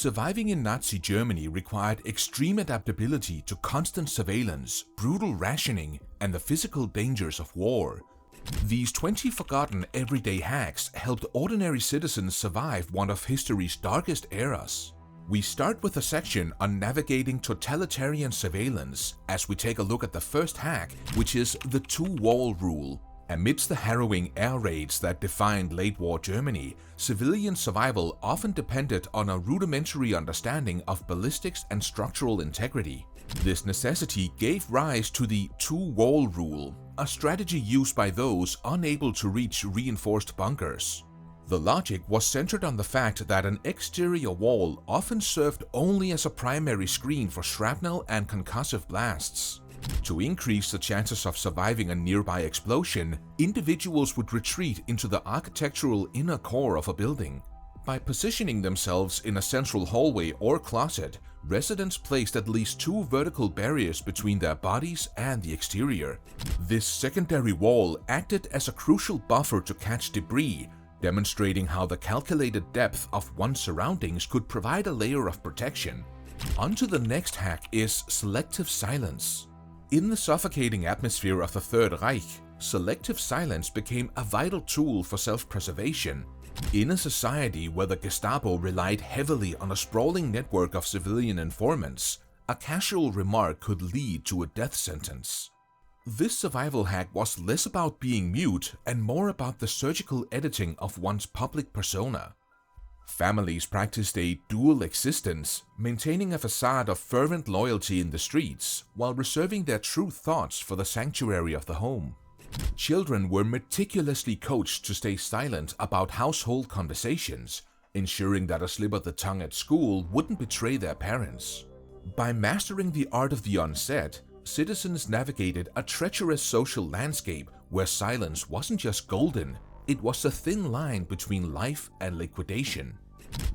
Surviving in Nazi Germany required extreme adaptability to constant surveillance, brutal rationing, and the physical dangers of war. These 20 forgotten everyday hacks helped ordinary citizens survive one of history's darkest eras. We start with a section on navigating totalitarian surveillance as we take a look at the first hack, which is the two-wall rule. Amidst the harrowing air raids that defined late-war Germany, civilian survival often depended on a rudimentary understanding of ballistics and structural integrity. This necessity gave rise to the two-wall rule, a strategy used by those unable to reach reinforced bunkers. The logic was centered on the fact that an exterior wall often served only as a primary screen for shrapnel and concussive blasts. To increase the chances of surviving a nearby explosion, individuals would retreat into the architectural inner core of a building. By positioning themselves in a central hallway or closet, residents placed at least 2 vertical barriers between their bodies and the exterior. This secondary wall acted as a crucial buffer to catch debris, demonstrating how the calculated depth of one's surroundings could provide a layer of protection. On to the next hack is selective silence. In the suffocating atmosphere of the Third Reich, selective silence became a vital tool for self-preservation. In a society where the Gestapo relied heavily on a sprawling network of civilian informants, a casual remark could lead to a death sentence. This survival hack was less about being mute and more about the surgical editing of one's public persona. Families practiced a dual existence, maintaining a facade of fervent loyalty in the streets while reserving their true thoughts for the sanctuary of the home. Children were meticulously coached to stay silent about household conversations, ensuring that a slip of the tongue at school wouldn't betray their parents. By mastering the art of the unsaid, citizens navigated a treacherous social landscape where silence wasn't just golden, it was a thin line between life and liquidation.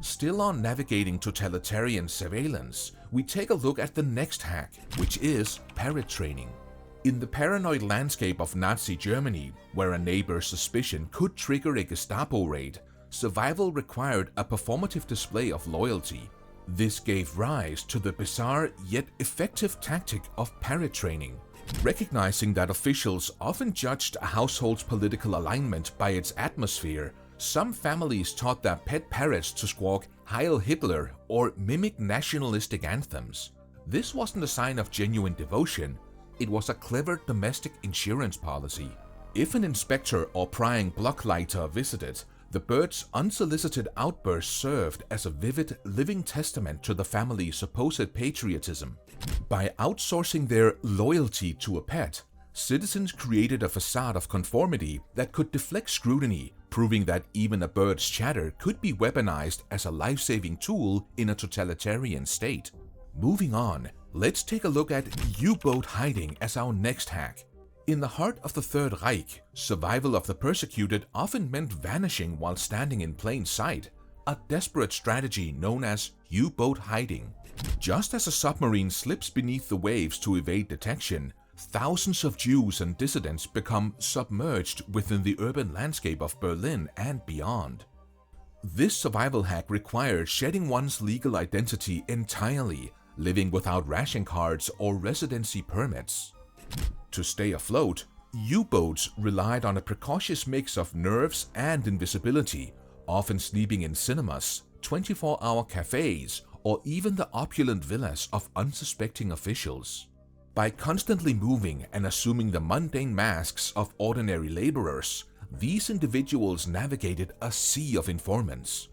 Still on navigating totalitarian surveillance, we take a look at the next hack, which is parrot training. In the paranoid landscape of Nazi Germany, where a neighbor's suspicion could trigger a Gestapo raid, survival required a performative display of loyalty. This gave rise to the bizarre yet effective tactic of parrot training. Recognizing that officials often judged a household's political alignment by its atmosphere, some families taught their pet parrots to squawk Heil Hitler or mimic nationalistic anthems. This wasn't a sign of genuine devotion, it was a clever domestic insurance policy. If an inspector or prying blocklighter visited, the bird's unsolicited outburst served as a vivid, living testament to the family's supposed patriotism. By outsourcing their loyalty to a pet, citizens created a facade of conformity that could deflect scrutiny, proving that even a bird's chatter could be weaponized as a life-saving tool in a totalitarian state. Moving on, let's take a look at U-boat hiding as our next hack. In the heart of the Third Reich, survival of the persecuted often meant vanishing while standing in plain sight, a desperate strategy known as U-boat hiding. Just as a submarine slips beneath the waves to evade detection, thousands of Jews and dissidents become submerged within the urban landscape of Berlin and beyond. This survival hack required shedding one's legal identity entirely, living without ration cards or residency permits. To stay afloat, U-boats relied on a precautious mix of nerves and invisibility, often sleeping in cinemas, 24-hour cafes, or even the opulent villas of unsuspecting officials. By constantly moving and assuming the mundane masks of ordinary laborers, these individuals navigated a sea of informants.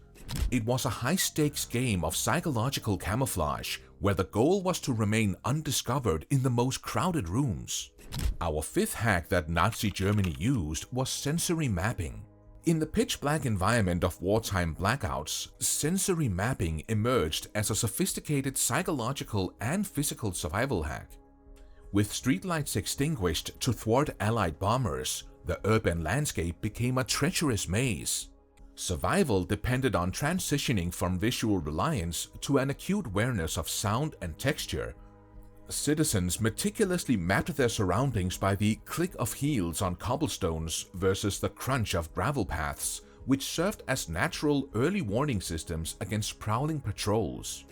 It was a high-stakes game of psychological camouflage, where the goal was to remain undiscovered in the most crowded rooms. Our fifth hack that Nazi Germany used was sensory mapping. In the pitch-black environment of wartime blackouts, sensory mapping emerged as a sophisticated psychological and physical survival hack. With streetlights extinguished to thwart Allied bombers, the urban landscape became a treacherous maze. Survival depended on transitioning from visual reliance to an acute awareness of sound and texture. Citizens meticulously mapped their surroundings by the click of heels on cobblestones versus the crunch of gravel paths, which served as natural early warning systems against prowling patrols.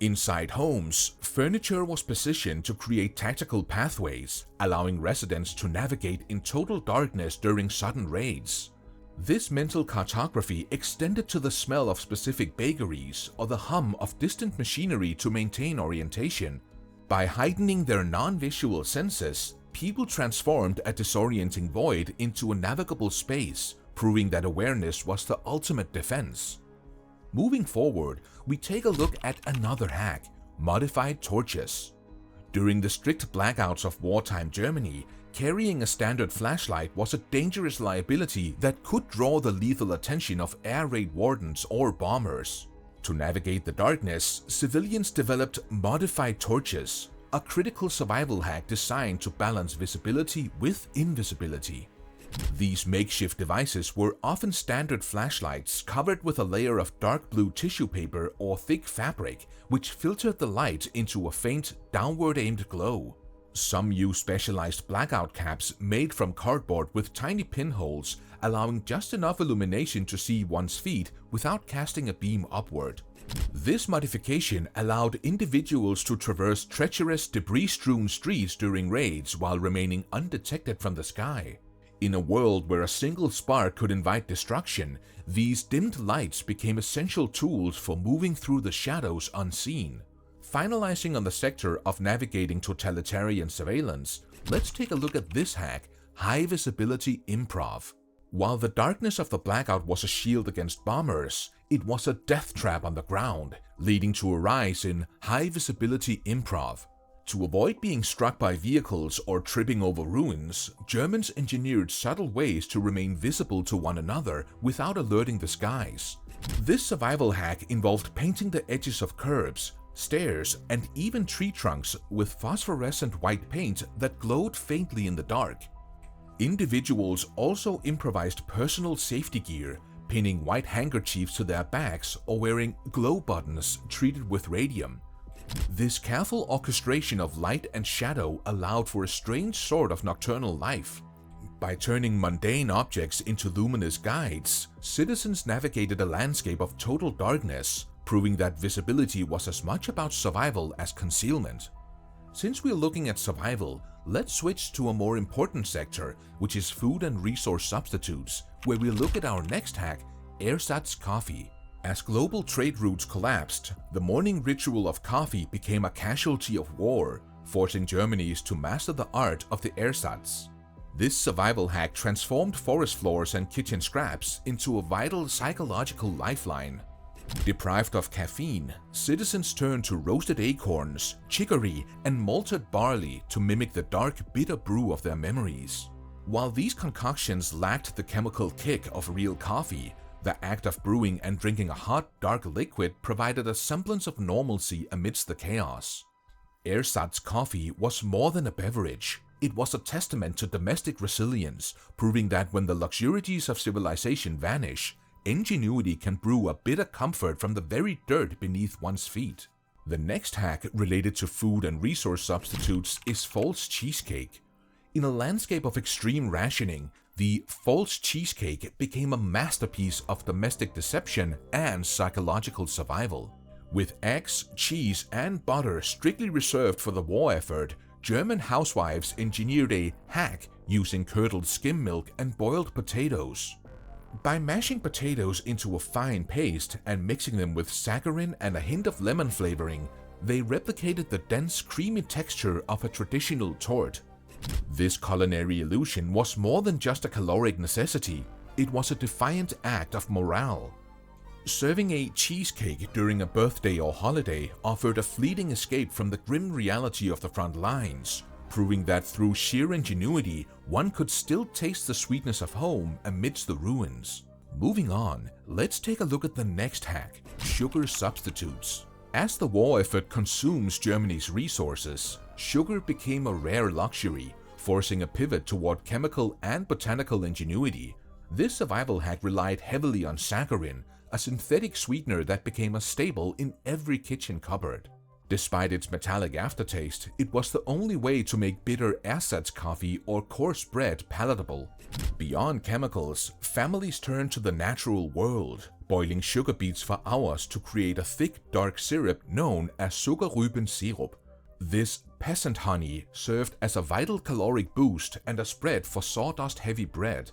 Inside homes, furniture was positioned to create tactical pathways, allowing residents to navigate in total darkness during sudden raids. This mental cartography extended to the smell of specific bakeries or the hum of distant machinery to maintain orientation. By heightening their non-visual senses, people transformed a disorienting void into a navigable space, proving that awareness was the ultimate defense. Moving forward, we take a look at another hack: modified torches. During the strict blackouts of wartime Germany, carrying a standard flashlight was a dangerous liability that could draw the lethal attention of air raid wardens or bombers. To navigate the darkness, civilians developed modified torches, a critical survival hack designed to balance visibility with invisibility. These makeshift devices were often standard flashlights covered with a layer of dark blue tissue paper or thick fabric, which filtered the light into a faint, downward-aimed glow. Some used specialized blackout caps made from cardboard with tiny pinholes, allowing just enough illumination to see one's feet without casting a beam upward. This modification allowed individuals to traverse treacherous, debris-strewn streets during raids while remaining undetected from the sky. In a world where a single spark could invite destruction, these dimmed lights became essential tools for moving through the shadows unseen. Finalizing on the sector of navigating totalitarian surveillance, let's take a look at this hack: high visibility improv. While the darkness of the blackout was a shield against bombers, it was a death trap on the ground, leading to a rise in high visibility improv. To avoid being struck by vehicles or tripping over ruins, Germans engineered subtle ways to remain visible to one another without alerting the skies. This survival hack involved painting the edges of curbs, stairs, and even tree trunks with phosphorescent white paint that glowed faintly in the dark. Individuals also improvised personal safety gear, pinning white handkerchiefs to their backs or wearing glow buttons treated with radium. This careful orchestration of light and shadow allowed for a strange sort of nocturnal life. By turning mundane objects into luminous guides, citizens navigated a landscape of total darkness, proving that visibility was as much about survival as concealment. Since we're looking at survival, let's switch to a more important sector, which is food and resource substitutes, where we look at our next hack: ersatz coffee. As global trade routes collapsed, the morning ritual of coffee became a casualty of war, forcing Germans to master the art of the ersatz. This survival hack transformed forest floors and kitchen scraps into a vital psychological lifeline. Deprived of caffeine, citizens turned to roasted acorns, chicory, and malted barley to mimic the dark, bitter brew of their memories. While these concoctions lacked the chemical kick of real coffee, the act of brewing and drinking a hot, dark liquid provided a semblance of normalcy amidst the chaos. Ersatz coffee was more than a beverage. It was a testament to domestic resilience, proving that when the luxurities of civilization vanish, ingenuity can brew a bitter comfort from the very dirt beneath one's feet. The next hack related to food and resource substitutes is false cheesecake. In a landscape of extreme rationing, the false cheesecake became a masterpiece of domestic deception and psychological survival. With eggs, cheese, and butter strictly reserved for the war effort, German housewives engineered a hack using curdled skim milk and boiled potatoes. By mashing potatoes into a fine paste and mixing them with saccharin and a hint of lemon flavoring, they replicated the dense, creamy texture of a traditional torte. This culinary illusion was more than just a caloric necessity, it was a defiant act of morale. Serving a cheesecake during a birthday or holiday offered a fleeting escape from the grim reality of the front lines, proving that through sheer ingenuity, one could still taste the sweetness of home amidst the ruins. Moving on, let's take a look at the next hack: sugar substitutes. As the war effort consumes Germany's resources, sugar became a rare luxury, forcing a pivot toward chemical and botanical ingenuity. This survival hack relied heavily on saccharin, a synthetic sweetener that became a staple in every kitchen cupboard. Despite its metallic aftertaste, it was the only way to make bitter ersatz coffee or coarse bread palatable. Beyond chemicals, families turned to the natural world, boiling sugar beets for hours to create a thick, dark syrup known as Sukkerrübensirup. This peasant honey served as a vital caloric boost and a spread for sawdust-heavy bread.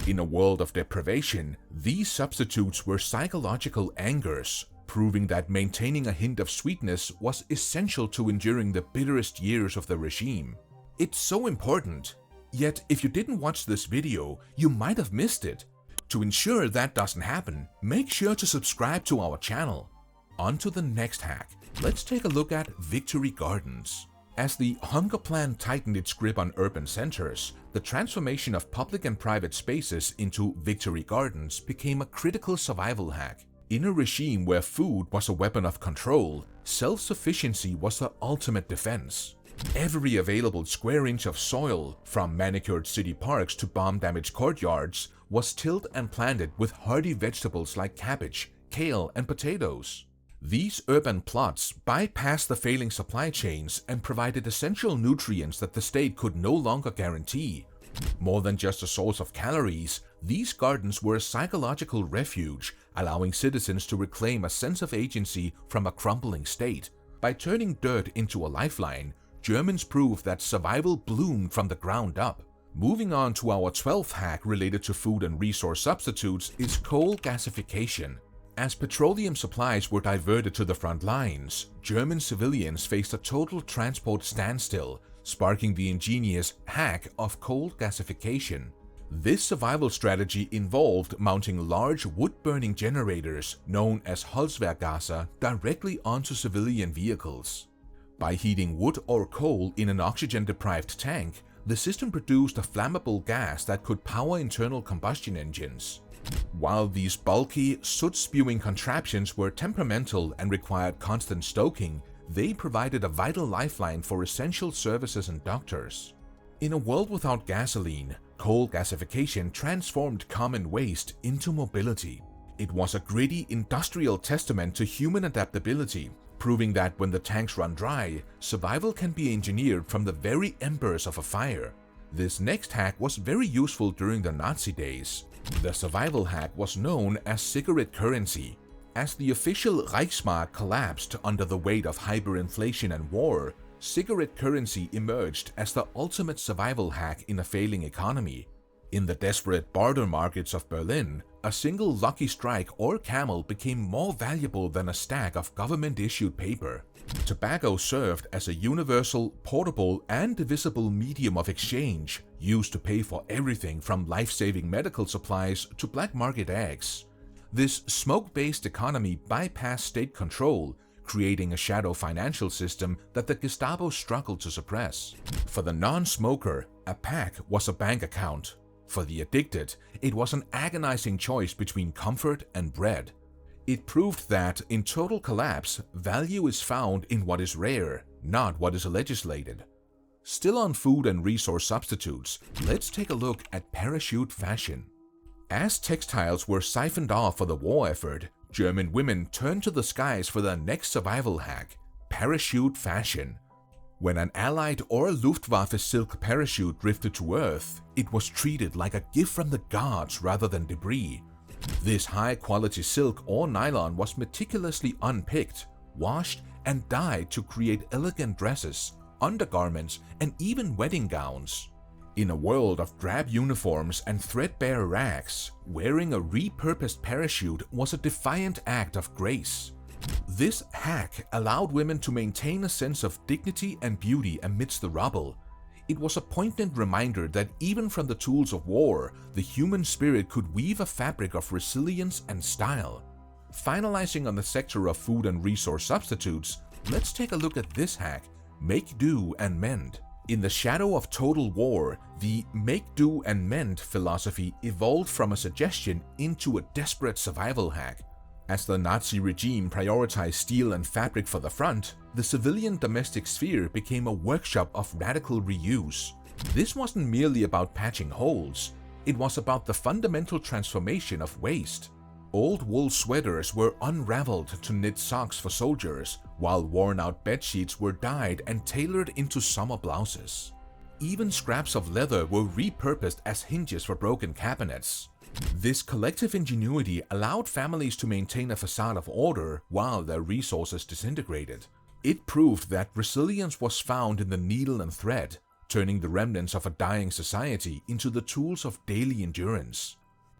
In a world of deprivation, these substitutes were psychological anchors, proving that maintaining a hint of sweetness was essential to enduring the bitterest years of the regime. It's so important. Yet, if you didn't watch this video, you might have missed it. To ensure that doesn't happen, make sure to subscribe to our channel. On to the next hack. Let's take a look at victory gardens. As the hunger plan tightened its grip on urban centers, the transformation of public and private spaces into victory gardens became a critical survival hack. In a regime where food was a weapon of control, self-sufficiency was the ultimate defense. Every available square inch of soil, from manicured city parks to bomb-damaged courtyards, was tilled and planted with hardy vegetables like cabbage, kale, and potatoes. These urban plots bypassed the failing supply chains and provided essential nutrients that the state could no longer guarantee. More than just a source of calories, these gardens were a psychological refuge, allowing citizens to reclaim a sense of agency from a crumbling state. By turning dirt into a lifeline, Germans proved that survival bloomed from the ground up. Moving on to our 12th hack related to food and resource substitutes is coal gasification. As petroleum supplies were diverted to the front lines, German civilians faced a total transport standstill, sparking the ingenious hack of coal gasification. This survival strategy involved mounting large wood-burning generators, known as Holzvergaser, directly onto civilian vehicles. By heating wood or coal in an oxygen-deprived tank, the system produced a flammable gas that could power internal combustion engines. While these bulky, soot-spewing contraptions were temperamental and required constant stoking, they provided a vital lifeline for essential services and doctors. In a world without gasoline, coal gasification transformed common waste into mobility. It was a gritty industrial testament to human adaptability, proving that when the tanks run dry, survival can be engineered from the very embers of a fire. This next hack was very useful during the Nazi days. The survival hack was known as cigarette currency. As the official Reichsmark collapsed under the weight of hyperinflation and war, cigarette currency emerged as the ultimate survival hack in a failing economy. In the desperate barter markets of Berlin, a single lucky strike or camel became more valuable than a stack of government-issued paper. Tobacco served as a universal, portable, and divisible medium of exchange, used to pay for everything from life-saving medical supplies to black market eggs. This smoke-based economy bypassed state control, creating a shadow financial system that the Gestapo struggled to suppress. For the non-smoker, a pack was a bank account. For the addicted, it was an agonizing choice between comfort and bread. It proved that, in total collapse, value is found in what is rare, not what is legislated. Still on food and resource substitutes, let's take a look at parachute fashion. As textiles were siphoned off for the war effort, German women turned to the skies for their next survival hack: parachute fashion. When an Allied or Luftwaffe silk parachute drifted to Earth, it was treated like a gift from the gods rather than debris. This high-quality silk or nylon was meticulously unpicked, washed, and dyed to create elegant dresses, undergarments, and even wedding gowns. In a world of drab uniforms and threadbare rags, wearing a repurposed parachute was a defiant act of grace. This hack allowed women to maintain a sense of dignity and beauty amidst the rubble. It was a poignant reminder that even from the tools of war, the human spirit could weave a fabric of resilience and style. Finalizing on the sector of food and resource substitutes, let's take a look at this hack: make do and mend. In the shadow of total war, the make do and mend philosophy evolved from a suggestion into a desperate survival hack. As the Nazi regime prioritized steel and fabric for the front, the civilian domestic sphere became a workshop of radical reuse. This wasn't merely about patching holes, it was about the fundamental transformation of waste. Old wool sweaters were unraveled to knit socks for soldiers, while worn-out bedsheets were dyed and tailored into summer blouses. Even scraps of leather were repurposed as hinges for broken cabinets. This collective ingenuity allowed families to maintain a facade of order while their resources disintegrated. It proved that resilience was found in the needle and thread, turning the remnants of a dying society into the tools of daily endurance.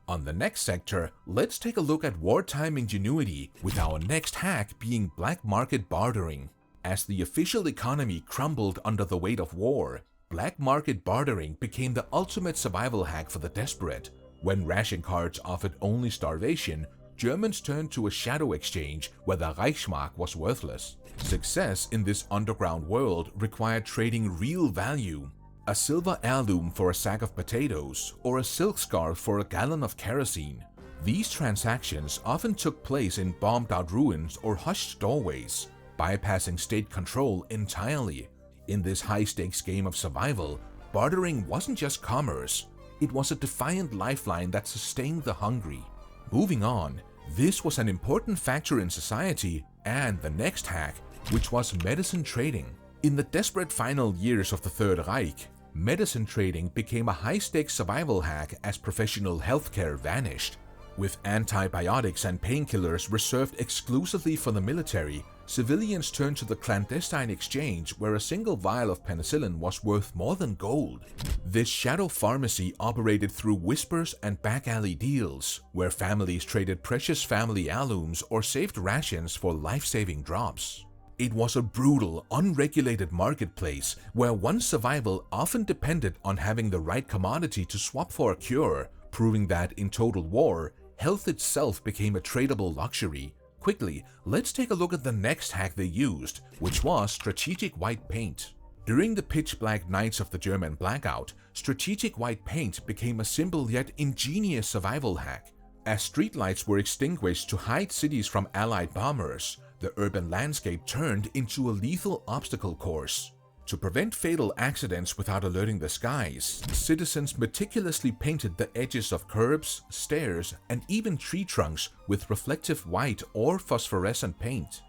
On the next sector, let's take a look at wartime ingenuity, with our next hack being black market bartering. As the official economy crumbled under the weight of war, black market bartering became the ultimate survival hack for the desperate. When ration cards offered only starvation, Germans turned to a shadow exchange where the Reichsmark was worthless. Success in this underground world required trading real value. A silver heirloom for a sack of potatoes, or a silk scarf for a gallon of kerosene. These transactions often took place in bombed-out ruins or hushed doorways, bypassing state control entirely. In this high-stakes game of survival, bartering wasn't just commerce, it was a defiant lifeline that sustained the hungry. Moving on, this was an important factor in society and the next hack, which was medicine trading. In the desperate final years of the Third Reich, medicine trading became a high-stakes survival hack as professional healthcare vanished. With antibiotics and painkillers reserved exclusively for the military, civilians turned to the clandestine exchange where a single vial of penicillin was worth more than gold. This shadow pharmacy operated through whispers and back-alley deals, where families traded precious family heirlooms or saved rations for life-saving drops. It was a brutal, unregulated marketplace where one's survival often depended on having the right commodity to swap for a cure, proving that in total war, health itself became a tradable luxury. Quickly, let's take a look at the next hack they used, which was strategic white paint. During the pitch-black nights of the German blackout, strategic white paint became a simple yet ingenious survival hack. As streetlights were extinguished to hide cities from Allied bombers, the urban landscape turned into a lethal obstacle course. To prevent fatal accidents without alerting the skies, citizens meticulously painted the edges of curbs, stairs, and even tree trunks with reflective white or phosphorescent paint.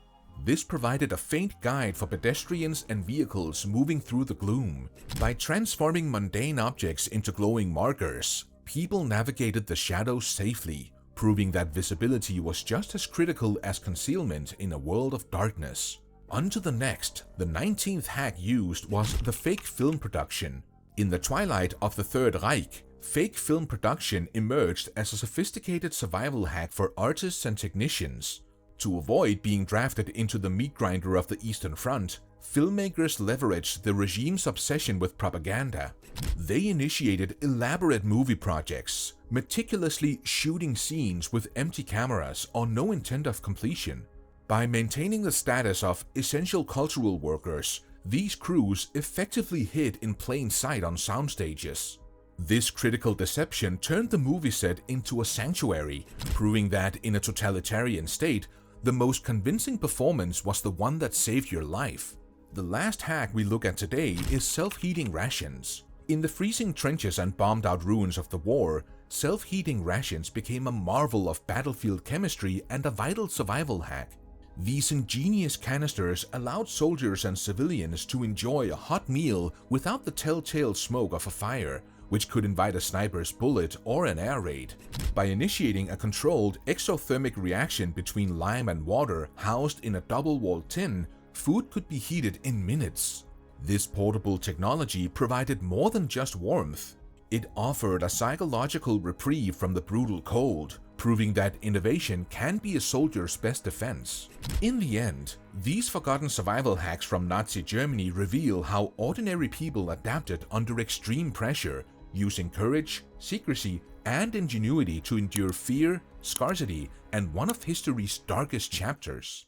This provided a faint guide for pedestrians and vehicles moving through the gloom. By transforming mundane objects into glowing markers, people navigated the shadows safely, proving that visibility was just as critical as concealment in a world of darkness. On to the next, the 19th hack used was the fake film production. In the twilight of the Third Reich, fake film production emerged as a sophisticated survival hack for artists and technicians. To avoid being drafted into the meat grinder of the Eastern Front, filmmakers leveraged the regime's obsession with propaganda. They initiated elaborate movie projects, meticulously shooting scenes with empty cameras or no intent of completion. By maintaining the status of essential cultural workers, these crews effectively hid in plain sight on soundstages. This critical deception turned the movie set into a sanctuary, proving that in a totalitarian state, the most convincing performance was the one that saved your life. The last hack we look at today is self-heating rations. In the freezing trenches and bombed-out ruins of the war, self-heating rations became a marvel of battlefield chemistry and a vital survival hack. These ingenious canisters allowed soldiers and civilians to enjoy a hot meal without the telltale smoke of a fire, which could invite a sniper's bullet or an air raid. By initiating a controlled exothermic reaction between lime and water housed in a double-walled tin, food could be heated in minutes. This portable technology provided more than just warmth. It offered a psychological reprieve from the brutal cold, proving that innovation can be a soldier's best defense. In the end, these forgotten survival hacks from Nazi Germany reveal how ordinary people adapted under extreme pressure, using courage, secrecy, and ingenuity to endure fear, scarcity, and one of history's darkest chapters.